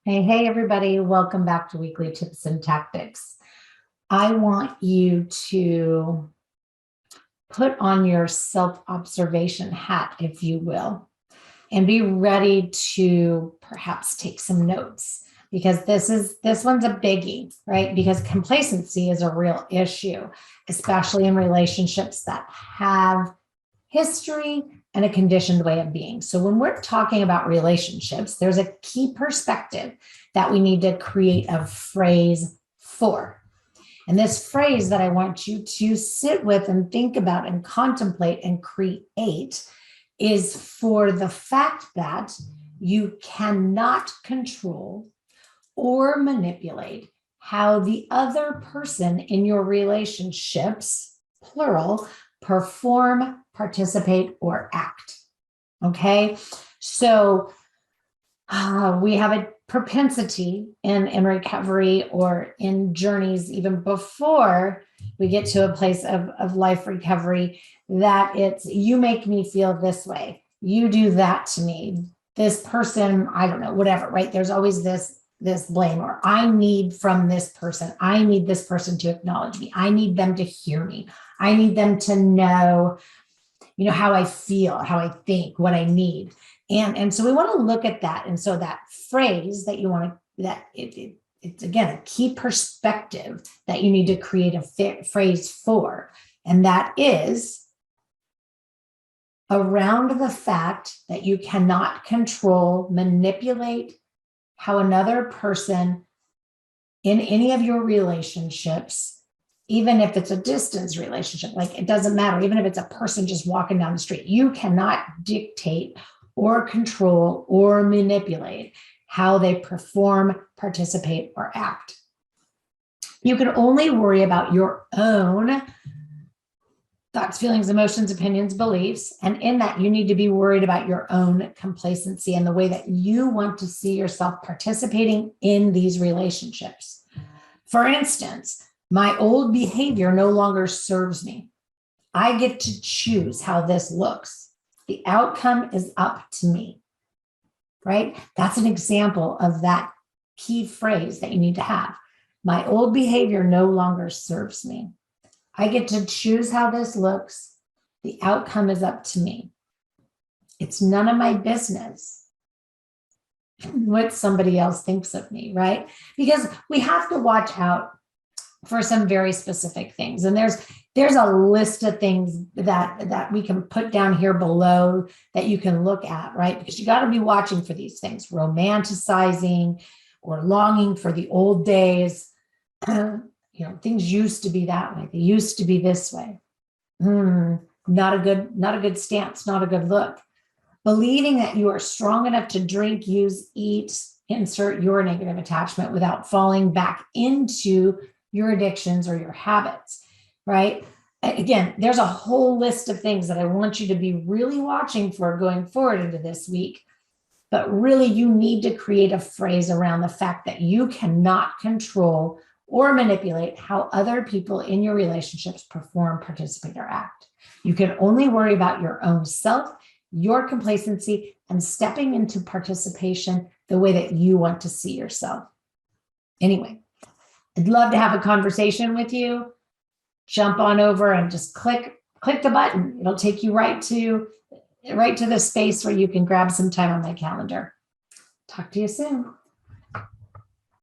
Hey, everybody. Welcome back to Weekly Tips and Tactics. I want you to put on your self-observation hat, if you will, and be ready to perhaps take some notes because this one's a biggie, right? Because complacency is a real issue, especially in relationships that have history and a conditioned way of being. So when we're talking about relationships, there's a key perspective that we need to create a phrase for. And this phrase that I want you to sit with and think about and contemplate and create is for the fact that you cannot control or manipulate how the other person in your relationships, plural, perform, participate, or act. Okay. So we have a propensity in recovery or in journeys, even before we get to a place of life recovery, that it's you make me feel this way. You do that to me. This person, I don't know, whatever, right? There's always this blame, or I need from this person. I need this person to acknowledge me. I need them to hear me. I need them to know, how I feel, how I think, what I need. And so we want to look at that. And so that phrase that you want to, it's again, a key perspective that you need to create a phrase for. And that is around the fact that you cannot control, manipulate how another person in any of your relationships, even if it's a distance relationship, like it doesn't matter, even if it's a person just walking down the street, you cannot dictate or control or manipulate how they perform, participate, or act. You can only worry about your own thoughts, feelings, emotions, opinions, beliefs. And in that, you need to be worried about your own complacency and the way that you want to see yourself participating in these relationships. For instance, my old behavior no longer serves me. I get to choose how this looks. The outcome is up to me, right? That's an example of that key phrase that you need to have. My old behavior no longer serves me. I get to choose how this looks. The outcome is up to me. It's none of my business what somebody else thinks of me, right? Because we have to watch out for some very specific things. And there's a list of things that we can put down here below that you can look at, right? Because you got to be watching for these things, romanticizing or longing for the old days. Things used to be that way. They used to be this way. Not a good stance, not a good look. Believing that you are strong enough to drink, use, eat, insert your negative attachment without falling back into your addictions or your habits, right? Again, there's a whole list of things that I want you to be really watching for going forward into this week. But really, you need to create a phrase around the fact that you cannot control or manipulate how other people in your relationships perform, participate, or act. You can only worry about your own self, your complacency, and stepping into participation the way that you want to see yourself. Anyway, I'd love to have a conversation with you. Jump on over and just click the button. It'll take you right to the space where you can grab some time on my calendar. Talk to you soon.